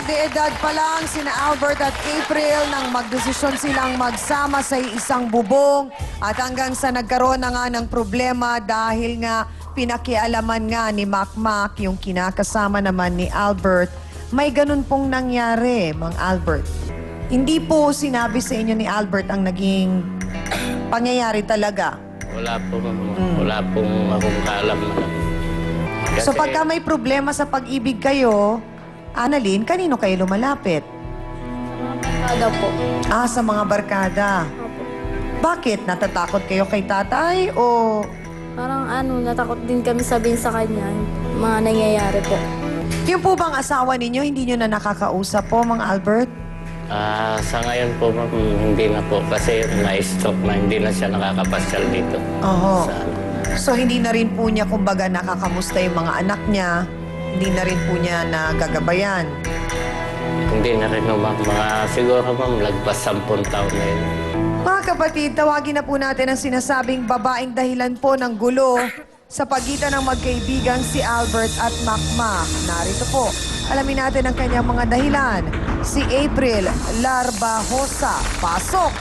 de edad pa lang sina Albert at April nang magdesisyon silang magsama sa isang bubong at hanggang sa nagkaroon na nga ng problema dahil nga pinakialaman nga ni Makmak yung kinakasama naman ni Albert. May ganun pong nangyari, Mang Albert. Hindi po sinabi sa inyo ni Albert ang naging pangyayari talaga. Wala pong akong kaalam. So pagka may problema sa pag-ibig kayo, Annalyn, kanino kayo lumalapit? Barkada po. Ah, sa mga barkada. Opo. Bakit? Natatakot kayo kay tatay o... Parang natakot din kami sabihin sa kanya yung mga nangyayari po. Yung po bang asawa ninyo, hindi nyo na nakakausap po, Mang Albert? Sa ngayon po, ma'am, hindi na po. Kasi na-stop na, hindi na siya nakakapasyal dito. Oo. Sa, So hindi na rin po niya, kumbaga, nakakamusta yung mga anak niya. Hindi na rin po niya nagagabayan. hindi na rin, ma'am. Siguro, ma'am, lagpas 10 taon na yun. Mga kapatid, tawagin na po natin ang sinasabing babaeng dahilan po ng gulo sa pagitan ng magkaibigang si Albert at Makmak. Narito po, alamin natin ang kanyang mga dahilan. Si April Larbajosa. Pasok!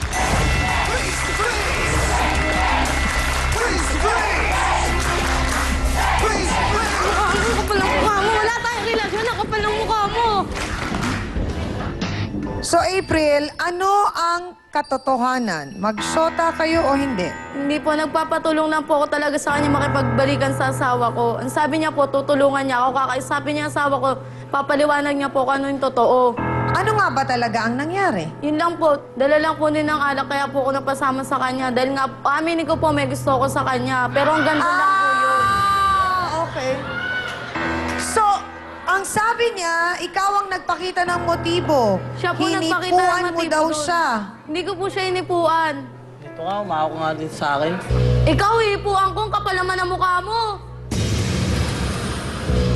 Ang kapal ng mukha mo! Wala tayong relasyon! Ang kapal ng mukha mo! So April, ano ang katotohanan? Magsyota kayo o hindi? Hindi po, nagpapatulong lang po ako talaga sa kanya makipagbalikan sa asawa ko. Ang sabi niya po, tutulungan niya ako. Kakaisapin niya asawa ko, papaliwanag niya po kung ano yung totoo. Ano nga ba talaga ang nangyari? Yun lang po, dala lang po din ng alak kaya po ako napasama sa kanya. Dahil nga, aminin ko po, may gusto ko sa kanya. Pero ang ganda lang po yun. Okay. So, ang sabi niya, ikaw ang nagpakita ng motibo. Siya po nagpakita ng Hinipuan mo motibo daw doon. siya. Hindi ko po siya inipuan. Ito nga, umako nga din sa akin. Ikaw ipuan ko, ang kapal naman ang mukha mo.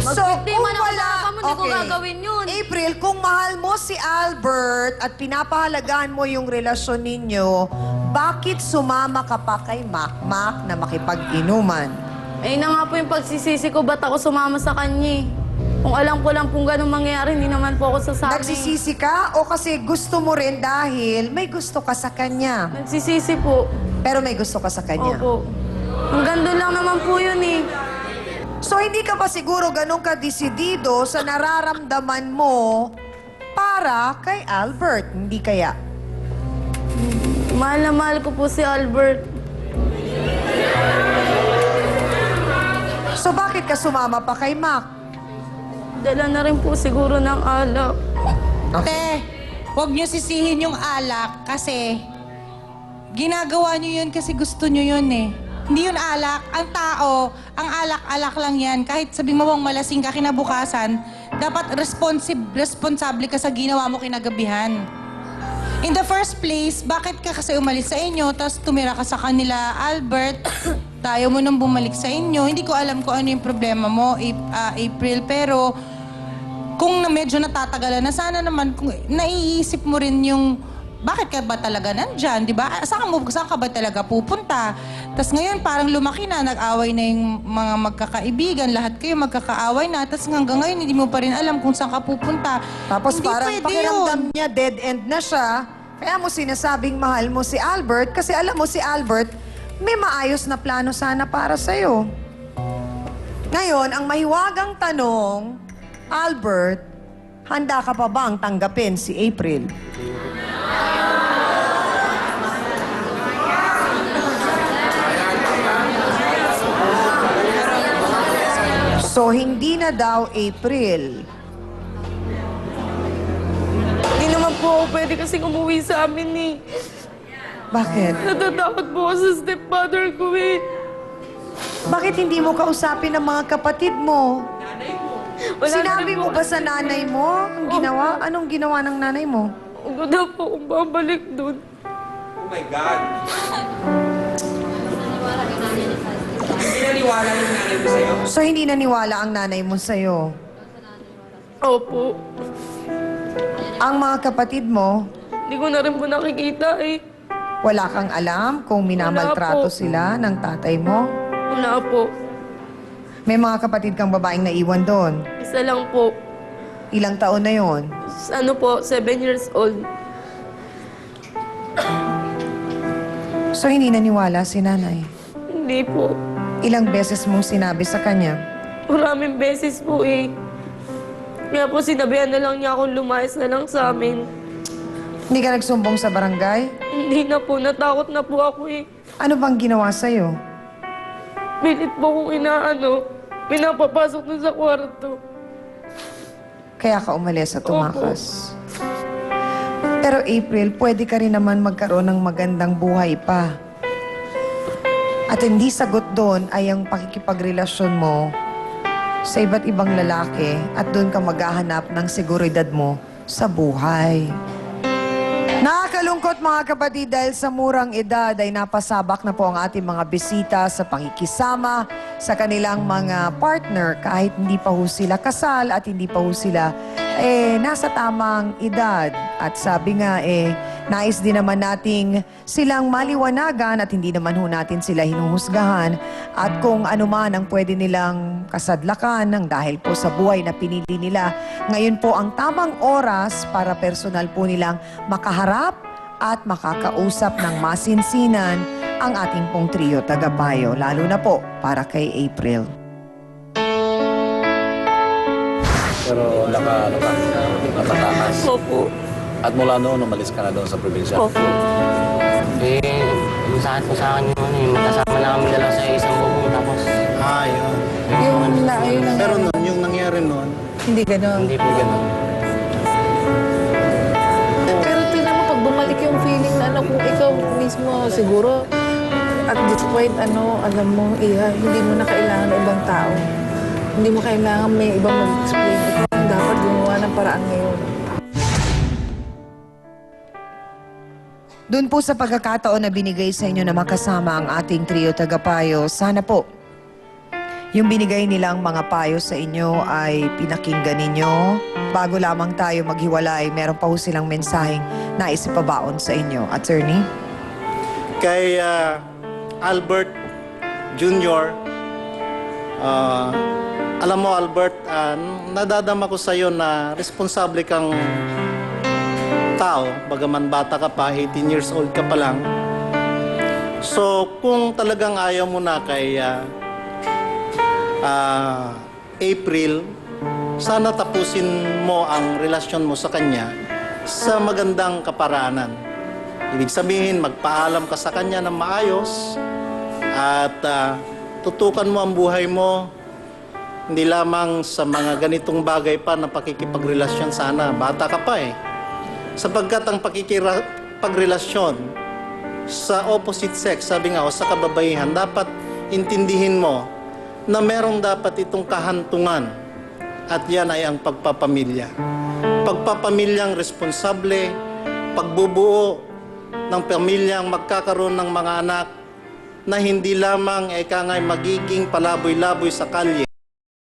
Magbiktima na usapan mo, hindi ko gagawin yun. April, kung mahal mo si Albert at pinapahalagahan mo yung relasyon ninyo, bakit sumama ka pa kay Makmak na makipag-inuman? Ayun na nga po yung pagsisisi ko, ba't ako sumama sa kanya eh. Kung alam ko lang kung gano'ng mangyayari, hindi naman po ako sasabi. Nagsisisi ka o kasi gusto mo rin dahil may gusto ka sa kanya? Nagsisisi po. Pero may gusto ka sa kanya? Opo. Ang ganda lang naman po yun eh. So hindi ka ba siguro ganun ka-desidido sa nararamdaman mo para kay Albert? Hindi kaya? Mahal na mahal ko po si Albert. So bakit ka sumama pa kay Mac? Dala na rin po siguro ng alak. Te, huwag niyo sisihin yung alak kasi ginagawa niyo yun kasi gusto niyo yun eh. Hindi yun alak. Ang tao, ang alak-alak lang yan. Kahit sabi mo bang malasing ka kinabukasan, dapat responsable ka sa ginawa mo kinagabihan. In the first place, bakit ka kasi umalis sa inyo, tapos tumira ka sa kanila, Albert, tayo mo nang bumalik sa inyo. Hindi ko alam kung ano yung problema mo, April, pero kung medyo natatagalan na, sana naman kung naiisip mo rin yung bakit ka ba talaga nandyan, di ba? Saan ka ba talaga pupunta? Tapos ngayon parang lumaki na, nag-away na yung mga magkakaibigan, lahat kayo magkakaaway na, tapos hanggang ngayon hindi mo pa rin alam kung saan ka pupunta. Tapos Hindi parang pwede pakiramdam yun. niya dead end na siya. Kaya mo sinasabing mahal mo si Albert kasi alam mo si Albert may maayos na plano sana para sa'yo. Ngayon, ang mahiwagang tanong, Albert, handa ka pa bang tanggapin si April? So, hindi na daw April. Hindi naman po ako pwede kasing umuwi sa amin eh. Bakit? Natatakot po ako sa stepmother ko eh. Bakit hindi mo kausapin ang mga kapatid mo? Wala na Sinabi rin mo po ba sa nanay mo? Ang ginawa? Anong ginawa ng nanay mo? Huwag na po akong babalik doon. Oh my God! Hindi naniwala yung nanay mo sa'yo? So, hindi naniwala ang nanay mo sa'yo. Opo. Ang mga kapatid mo, Hindi ko na rin po nakikita eh. wala kang alam kung minamaltrato Wala po. sila ng tatay mo? Wala po. May mga kapatid kang babaeng naiwan doon. Isa lang po. Ilang taon na yon? Ano po, 7 years old. So, hindi naniwala si nanay. Hindi po. Ilang beses mong sinabi sa kanya? Maraming beses po eh. Kaya po sinabihan na lang niya akong lumayas na lang sa amin. Hindi ka nagsumbong sa barangay? Hindi na po, natakot na po ako eh. Ano bang ginawa sa'yo? Pilit po kong pinapapasok dun sa kwarto. Kaya ka umalis at tumakas. Pero April, pwede ka rin naman magkaroon ng magandang buhay pa. At hindi sagot doon ay ang pakikipagrelasyon mo sa iba't ibang lalaki at doon ka maghahanap ng seguridad mo sa buhay. Nakakalungkot mga kapatid dahil sa murang edad ay napasabak na po ang ating mga bisita sa pakikisama sa kanilang mga partner kahit hindi pa ho sila kasal at hindi pa ho sila nasa tamang edad. At sabi nga nais din naman nating silang maliwanagan at hindi naman ho natin sila hinuhusgahan at kung ano man ang pwede nilang kasadlakan ng dahil po sa buhay na pinili nila. Ngayon po ang tamang oras para personal po nilang makaharap at makakausap ng masinsinan ang ating pong trio tagapayo, lalo na po para kay April. Pero nakatakas. Opo. At mula noon, umalis ka na doon sa probinsya. Opo. Masakit po sa akin yung magkasama na kami dalawa sa isang bubong tapos Yun. Pero noon, yung nangyari noon, Hindi gano'n. hindi po gano'n. Pero tingnan mo, pag bumalik yung feeling na kung ikaw mismo siguro, at this point, alam mo, hindi mo na kailangan ng ibang tao. Hindi mo kailangan may ibang mag-explain. Ikaw dapat gumawa ng paraan ngayon. Doon po sa pagkakataon na binigay sa inyo na makasama ang ating trio tagapayo, sana po yung binigay nilang mga payo sa inyo ay pinakinggan ninyo. Bago lamang tayo maghiwalay, meron pa ho silang mensaheng nais ipabaon sa inyo. Attorney? Kay Albert Jr., alam mo Albert, nadadama ko sa iyo na responsable kang tao, bagaman bata ka pa, 18 years old ka pa lang. So kung talagang ayaw mo na kay April, sana tapusin mo ang relasyon mo sa kanya sa magandang kaparaanan. Ibig sabihin, magpaalam ka sa kanya ng maayos at tutukan mo ang buhay mo hindi lamang sa mga ganitong bagay pa na pakikipagrelasyon sana. Bata ka pa Sapagkat ang pakikipagrelasyon sa opposite sex, sabi nga, o sa kababaihan, dapat intindihin mo na merong dapat itong kahantungan at yan ay ang pagpapamilya. Pagpapamilyang responsable, pagbubuo ng pamilyang magkakaroon ng mga anak na hindi lamang magiging palaboy-laboy sa kalye,